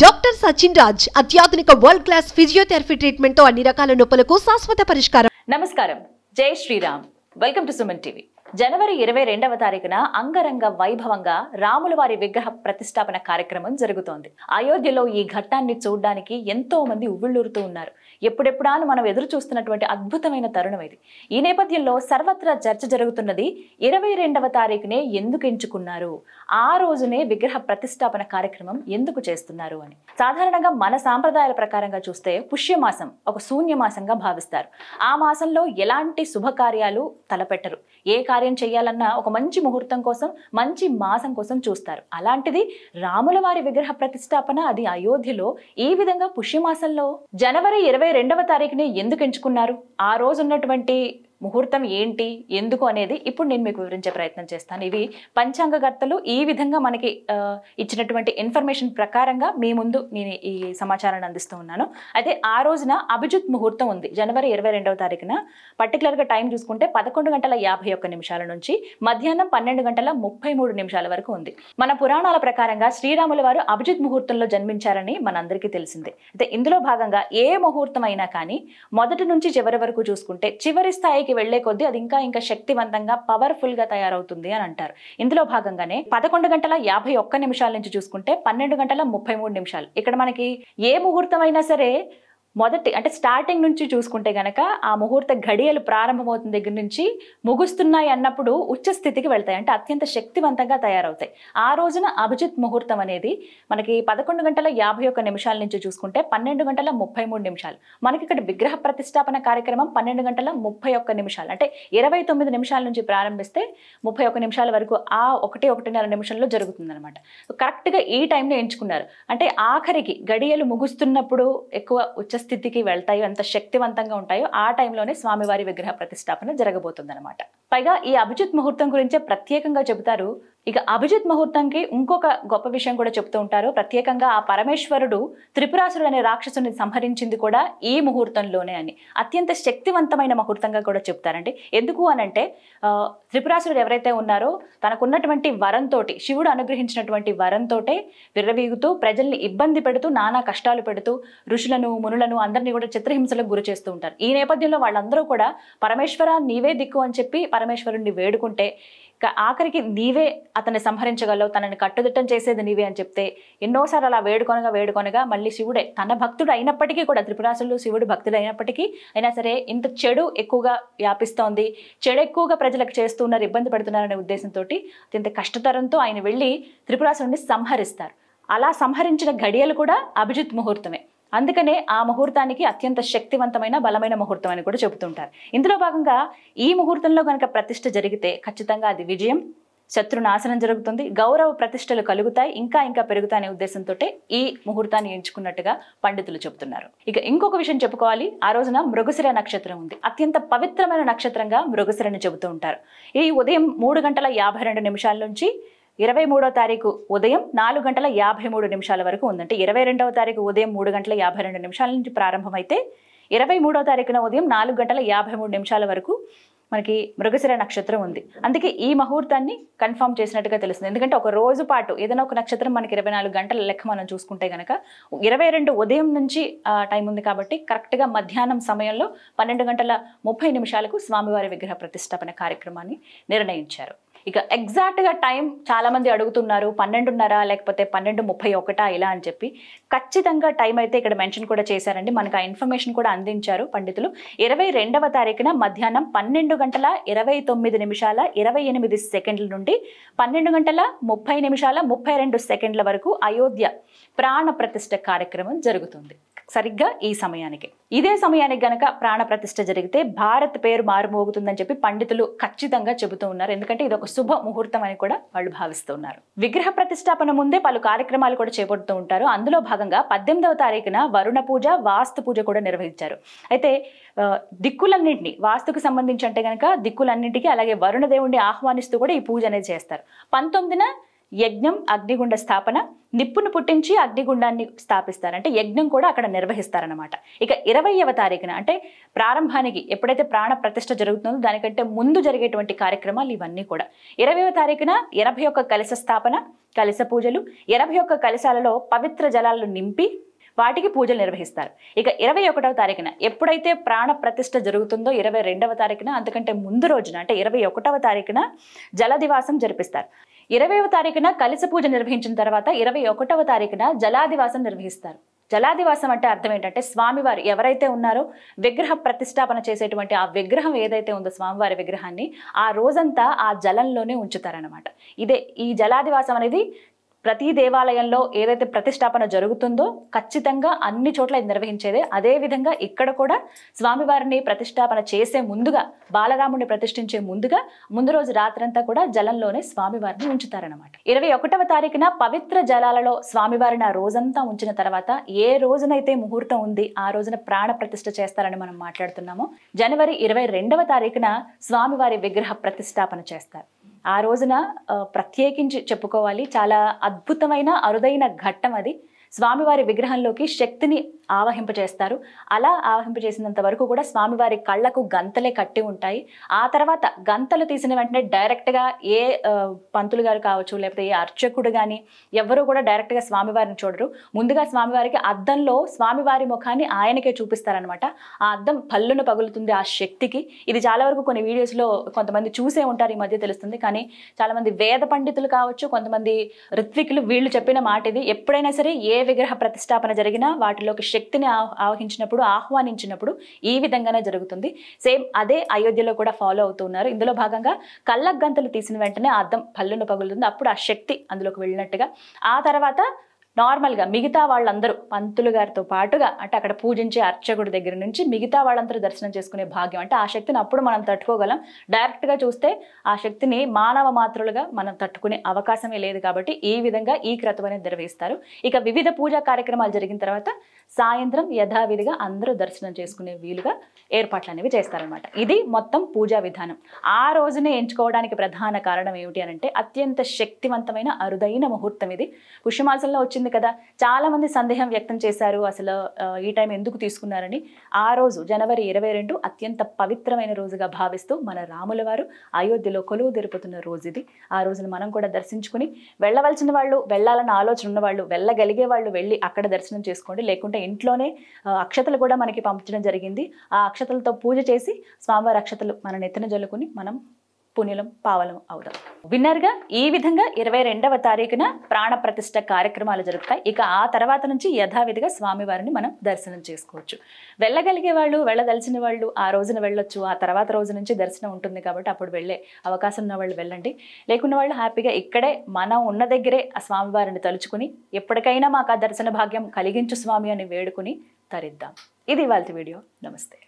Doctor Sachin Raj అత్యాధునిక world class physiotherapy treatment తో అన్ని రకాల నొప్పులకు శాశ్వత పరిష్కారం. నమస్కారం, జై Sriram. Welcome to Suman TV. జనవరి 22వ తారీఖున అంగరంగ వైభవంగా రాముల వారి విగ్రహ ప్రతిష్టాపన కార్యక్రమం జరుగుతోంది. అయోధ్యలో ఈ ఘట్టాన్ని చూడడానికి ఎంతో మంది ఉవ్విళ్ళూరుతూ ఉన్నారు. ఎప్పుడెప్పుడా మనం ఎదురు చూస్తున్నటువంటి అద్భుతమైన తరుణం ఇది. ఈ నేపథ్యంలో సర్వత్రా చర్చ జరుగుతున్నది 22వ తారీఖునే ఎందుకు ఎంచుకున్నారు, ఆ రోజునే విగ్రహ ప్రతిష్టాపన కార్యక్రమం ఎందుకు చేస్తున్నారు అని. సాధారణంగా మన సాంప్రదాయాల ప్రకారంగా చూస్తే పుష్యమాసం ఒక శూన్యమాసంగా భావిస్తారు. ఆ మాసంలో ఎలాంటి శుభకార్యాలు తలపెట్టరు. ఏ కార్యం చేయాలన్నా ఒక మంచి ముహూర్తం కోసం, మంచి మాసం కోసం చూస్తారు. అలాంటిది రాముల వారి విగ్రహ ప్రతిష్టాపన అది అయోధ్యలో ఈ విధంగా పుష్యమాసంలో జనవరి 22వ తారీఖుని ఎందుకు ఎంచుకున్నారు, ఆ రోజు ఉన్నటువంటి ముహూర్తం ఏంటి, ఎందుకు అనేది ఇప్పుడు నేను మీకు వివరించే ప్రయత్నం చేస్తాను. ఇవి పంచాంగకర్తలు ఈ విధంగా మనకి ఇచ్చినటువంటి ఇన్ఫర్మేషన్ ప్రకారంగా మీ ముందు నేను ఈ సమాచారాన్ని అందిస్తూ ఉన్నాను. అయితే ఆ రోజున అభిజిత్ ముహూర్తం ఉంది జనవరి 22వ తారీఖున. పర్టికులర్గా టైం చూసుకుంటే 11:51 నుంచి మధ్యాహ్నం 12:33 వరకు ఉంది. మన పురాణాల ప్రకారంగా శ్రీరాముల వారు అభిజిత్ ముహూర్తంలో జన్మించారని మనందరికీ తెలిసిందే. అయితే ఇందులో భాగంగా ఏ ముహూర్తం అయినా కానీ మొదటి నుంచి చివరి వరకు చూసుకుంటే చివరి స్థాయికి వెళ్లే కొద్దీ అది ఇంకా శక్తివంతంగా పవర్ఫుల్ గా తయారవుతుంది అని అంటారు. ఇందులో భాగంగానే 11:51 నుంచి చూసుకుంటే 12:33. ఇక్కడ మనకి ఏ ముహూర్తం అయినా సరే మొదటి అంటే స్టార్టింగ్ నుంచి చూసుకుంటే గనక ఆ ముహూర్త ఘడియలు ప్రారంభమవుతున్న దగ్గర నుంచి ముగుస్తున్నాయి అన్నప్పుడు ఉచ్చ స్థితికి వెళ్తాయి, అంటే అత్యంత శక్తివంతంగా తయారవుతాయి. ఆ రోజున అభిజిత్ ముహూర్తం అనేది మనకి 11:51 నుంచి చూసుకుంటే 12:33. మనకి ఇక్కడ విగ్రహ ప్రతిష్టాపన కార్యక్రమం 12:31, అంటే 29 నిమిషాల నుంచి ప్రారంభిస్తే 31 నిమిషాల వరకు ఆ 1-1.5 నిమిషంలో జరుగుతుంది అనమాట. కరెక్ట్గా ఈ టైంని ఎంచుకున్నారు. అంటే ఆఖరికి గడియలు ముగుస్తున్నప్పుడు ఎక్కువ ఉచ్చ స్థితికి వెళ్తాయో, ఎంత శక్తివంతంగా ఉంటాయో ఆ టైంలోనే స్వామివారి విగ్రహ ప్రతిష్టాపన జరగబోతుంది అనమాట. పైగా ఈ అభిజిత్ ముహూర్తం గురించే ప్రత్యేకంగా చెబుతారు. ఇక అభిజిత్ ముహూర్తంకి ఇంకొక గొప్ప విషయం కూడా చెప్తూ ఉంటారు. ప్రత్యేకంగా ఆ పరమేశ్వరుడు త్రిపురాసురుడు అనే రాక్షసుని సంహరించింది కూడా ఈ ముహూర్తంలోనే అని అత్యంత శక్తివంతమైన ముహూర్తంగా కూడా చెప్తారండి. ఎందుకు అనంటే త్రిపురాసురుడు ఎవరైతే ఉన్నారో తనకున్నటువంటి వరంతో, శివుడు అనుగ్రహించినటువంటి వరంతో విర్రవీగుతూ ప్రజల్ని ఇబ్బంది పెడుతూ నానా కష్టాలు పెడుతూ ఋషులను మునులను అందరినీ కూడా చిత్రహింసలకు గురి చేస్తూ ఉంటారు. ఈ నేపథ్యంలో వాళ్ళందరూ కూడా పరమేశ్వర నీవే దిక్కు అని చెప్పి పరమేశ్వరుణ్ణి వేడుకుంటే ఆఖరికి నీవే అతన్ని సంహరించగలవు, తనని కట్టుదిట్టం చేసేది నీవే అని చెప్తే ఎన్నోసార్లు అలా వేడుకొనగా మళ్ళీ శివుడే తన భక్తుడు అయినప్పటికీ కూడా, త్రిపురాసులు శివుడు భక్తుడు అయినప్పటికీ అయినా సరే ఇంత చెడు ఎక్కువగా వ్యాపిస్తోంది, చెడు ఎక్కువగా ప్రజలకు చేస్తున్నారు, ఇబ్బంది పడుతున్నారనే ఉద్దేశంతో అత్యంత కష్టతరంతో ఆయన వెళ్ళి త్రిపురాసురుడిని సంహరిస్తారు. అలా సంహరించిన ఘడియలు కూడా అభిజిత్ ముహూర్తమే. అందుకనే ఆ ముహూర్తానికి అత్యంత శక్తివంతమైన బలమైన ముహూర్తం అని కూడా చెబుతుంటారు. ఇందులో భాగంగా ఈ ముహూర్తంలో కనుక ప్రతిష్ఠ జరిగితే ఖచ్చితంగా అది విజయం, శత్రునాశనం జరుగుతుంది, గౌరవ ప్రతిష్టలు కలుగుతాయి, ఇంకా పెరుగుతాయనే ఉద్దేశంతో ఈ ముహూర్తాన్ని ఎంచుకున్నట్టుగా పండితులు చెబుతున్నారు. ఇక ఇంకొక విషయం చెప్పుకోవాలి. ఆ రోజున మృగశిర నక్షత్రం ఉంది. అత్యంత పవిత్రమైన నక్షత్రంగా మృగశిరని చెబుతూ ఉంటారు. ఈ ఉదయం 3:52 నుంచి 23వ తారీఖు ఉదయం 4:53 వరకు ఉందంటే 22వ తారీఖు ఉదయం 3:52 నుంచి ప్రారంభమైతే 23వ తారీఖున ఉదయం 4:53 వరకు మనకి మృగశిర నక్షత్రం ఉంది. అందుకే ఈ ముహూర్తాన్ని కన్ఫర్మ్ చేసినట్టుగా తెలుస్తుంది. ఎందుకంటే ఒక రోజు పాటు ఏదైనా ఒక నక్షత్రం మనకి 24 గంటల లెక్క మనం చూసుకుంటే కనుక 22 ఉదయం నుంచి టైం ఉంది కాబట్టి కరెక్ట్గా మధ్యాహ్నం సమయంలో 12:30 స్వామివారి విగ్రహ ప్రతిష్టాపన కార్యక్రమాన్ని నిర్ణయించారు. ఇక ఎగ్జాక్ట్గా టైం చాలామంది అడుగుతున్నారు, 12:30 లేకపోతే 12:31 ఇలా అని చెప్పి. ఖచ్చితంగా టైం అయితే ఇక్కడ మెన్షన్ కూడా చేశారండి. మనకు ఆ ఇన్ఫర్మేషన్ కూడా అందించారు పండితులు. 22వ తారీఖున మధ్యాహ్నం 12:29:28 నుండి 12:30:32 వరకు అయోధ్య ప్రాణ ప్రతిష్ఠ కార్యక్రమం జరుగుతుంది. సరిగ్గా ఈ సమయానికి, ఇదే సమయానికి గనక ప్రాణ ప్రతిష్ఠ జరిగితే భారత్ పేరు మారుమోగుతుందని చెప్పి పండితులు ఖచ్చితంగా చెబుతూ ఉన్నారు. ఎందుకంటే ఇది ఒక శుభ ముహూర్తం అని కూడా వాళ్ళు భావిస్తున్నారు. విగ్రహ ప్రతిష్టాపన ముందే పలు కార్యక్రమాలు కూడా చేపడుతూ ఉంటారు. అందులో భాగంగా 18వ తారీఖున వరుణ పూజ, వాస్తు పూజ కూడా నిర్వహించారు. అయితే దిక్కులన్నింటినీ, వాస్తుకు సంబంధించి అంటే గనక దిక్కులన్నింటికి అలాగే వరుణ దేవుణ్ణి ఆహ్వానిస్తూ కూడా ఈ పూజ అనేది చేస్తారు. 19న యజ్ఞం, అగ్నిగుండ స్థాపన, నిప్పును పుట్టించి అగ్నిగుండాన్ని స్థాపిస్తారు. అంటే యజ్ఞం కూడా అక్కడ నిర్వహిస్తారనమాట. ఇక 20వ తారీఖున అంటే ప్రారంభానికి ఎప్పుడైతే ప్రాణ ప్రతిష్ఠ జరుగుతుందో దానికంటే ముందు జరిగేటువంటి కార్యక్రమాలు ఇవన్నీ కూడా. 20వ తారీఖున 81 కలశ స్థాపన, కలశ పూజలు, 81 కలశాలలో పవిత్ర జలాలను నింపి వాటికి పూజలు నిర్వహిస్తారు. ఇక 21వ తారీఖున ఎప్పుడైతే ప్రాణ ప్రతిష్ఠ జరుగుతుందో 22వ తారీఖున అంతకంటే ముందు రోజున అంటే 21వ తారీఖున జలదివాసం జరిపిస్తారు. 20వ తారీఖున కలశ పూజ నిర్వహించిన తర్వాత 21వ తారీఖున జలాదివాసం నిర్వహిస్తారు. జలాదివాసం అంటే అర్థం ఏంటంటే స్వామివారు ఎవరైతే ఉన్నారో విగ్రహ ప్రతిష్టాపన చేసేటువంటి ఆ విగ్రహం ఏదైతే ఉందో స్వామివారి విగ్రహాన్ని ఆ రోజంతా ఆ జలంలోనే ఉంచుతారనమాట. ఇదే ఈ జలాదివాసం అనేది ప్రతి దేవాలయంలో ఏదైతే ప్రతిష్టాపన జరుగుతుందో ఖచ్చితంగా అన్ని చోట్ల ఇది నిర్వహించేదే. అదేవిధంగా ఇక్కడ కూడా స్వామివారిని ప్రతిష్టాపన చేసే ముందుగా, బాలరాముడిని ప్రతిష్ఠించే ముందుగా ముందు రోజు రాత్రంతా కూడా జలంలోనే స్వామివారిని ఉంచుతారనమాట. 21వ తారీఖున పవిత్ర జలాలలో స్వామివారిని ఆ రోజంతా ఉంచిన తర్వాత ఏ రోజునైతే ముహూర్తం ఉంది ఆ రోజున ప్రాణ ప్రతిష్ఠ చేస్తారని మనం మాట్లాడుతున్నామో జనవరి 22వ తారీఖున స్వామివారి విగ్రహ ప్రతిష్టాపన చేస్తారు. ఆ రోజున ప్రత్యేకించి చెప్పుకోవాలి, చాలా అద్భుతమైన అరుదైన ఘట్టం అది. స్వామివారి విగ్రహంలోకి శక్తిని ఆవహింపచేస్తారు. అలా ఆవహింపచేసినంత వరకు కూడా స్వామివారి కళ్ళకు గంతలే కట్టి ఉంటాయి. ఆ తర్వాత గంతలు తీసిన వెంటనే డైరెక్ట్గా ఏ పంతులు గారు కావచ్చు లేకపోతే ఏ అర్చకుడు కానీ ఎవరు కూడా డైరెక్ట్గా స్వామివారిని చూడరు. ముందుగా స్వామివారికి అద్దంలో స్వామివారి ముఖాన్ని ఆయనకే చూపిస్తారనమాట. ఆ అద్దం పళ్ళును పగులుతుంది ఆ శక్తికి. ఇది చాలా వరకు కొన్ని వీడియోస్లో కొంతమంది చూసే ఉంటారు, ఈ మధ్య తెలుస్తుంది. కానీ చాలామంది వేద పండితులు కావచ్చు, కొంతమంది ఋత్వికులు, వీళ్ళు చెప్పిన మాట ఇది. ఎప్పుడైనా సరే ఏ విగ్రహ ప్రతిష్టాపన జరిగినా వాటిలోకి శక్తిని ఆవహించినప్పుడు, ఆహ్వానించినప్పుడు ఈ విధంగానే జరుగుతుంది. సేమ్ అదే అయోధ్యలో కూడా ఫాలో అవుతున్నారు. ఇందులో భాగంగా కళ్ళ గంతలు తీసిన వెంటనే అద్దం పళ్ళును పగులుతుంది. అప్పుడు ఆ శక్తి అందులోకి వెళ్ళినట్టుగా. ఆ తర్వాత నార్మల్గా మిగతా వాళ్ళందరూ పంతులు గారితో పాటుగా అంటే అక్కడ పూజించే అర్చకుడి దగ్గర నుంచి మిగతా వాళ్ళందరూ దర్శనం చేసుకునే భాగ్యం. అంటే ఆ శక్తిని అప్పుడు మనం తట్టుకోగలం. డైరెక్ట్గా చూస్తే ఆ శక్తిని మానవ మాత్రులుగా మనం తట్టుకునే అవకాశమే లేదు. కాబట్టి ఈ విధంగా ఈ క్రతువు అనేది నిర్వహిస్తారు. ఇక వివిధ పూజా కార్యక్రమాలు జరిగిన తర్వాత సాయంత్రం యథావిధిగా అందరూ దర్శనం చేసుకునే వీలుగా ఏర్పాట్లు అనేవి చేస్తారనమాట. ఇది మొత్తం పూజా విధానం. ఆ రోజునే ఎంచుకోవడానికి ప్రధాన కారణం ఏమిటి అంటే అత్యంత శక్తివంతమైన అరుదైన ముహూర్తం ఇది. పుష్యమాసంలో వచ్చింది కదా, చాలా మంది సందేహం వ్యక్తం చేశారు అసలు ఈ టైం ఎందుకు తీసుకున్నారని. ఆ రోజు జనవరి 22 అత్యంత పవిత్రమైన రోజుగా భావిస్తూ మన రాముల వారు అయోధ్యలో కొలువు తెరుపుతున్న రోజు ఇది. ఆ రోజున మనం కూడా దర్శించుకుని వెళ్ళవలసిన వాళ్ళు, వెళ్ళాలన్న ఆలోచన ఉన్న వాళ్ళు, వెళ్ళగలిగే వాళ్ళు వెళ్ళి అక్కడ దర్శనం చేసుకోండి. లేకుంటే ఇంట్లోనే అక్షతలు కూడా మనకి పంపించడం జరిగింది. ఆ అక్షతలతో పూజ చేసి స్వామివారి అక్షతలు మన నెత్తిన జల్లుకుని మనం పుణ్యులం పావలం అవుదాం. విన్నర్గా ఈ విధంగా 22వ తారీఖున ప్రాణ ప్రతిష్ఠ కార్యక్రమాలు జరుగుతాయి. ఇక ఆ తర్వాత నుంచి యథావిధిగా స్వామివారిని మనం దర్శనం చేసుకోవచ్చు. వెళ్ళగలిగే వాళ్ళు, వెళ్ళదలిచిన వాళ్ళు ఆ రోజున వెళ్ళొచ్చు. ఆ తర్వాత రోజు నుంచి దర్శనం ఉంటుంది కాబట్టి అప్పుడు వెళ్ళే అవకాశం ఉన్న వాళ్ళు వెళ్ళండి. లేకున్న వాళ్ళు హ్యాపీగా ఇక్కడే మనం ఉన్న దగ్గరే ఆ స్వామివారిని తలుచుకుని ఎప్పటికైనా మాకు ఆ దర్శన భాగ్యం కలిగించు స్వామి అని వేడుకుని తరిద్దాం. ఇది ఇవాళ వీడియో. నమస్తే.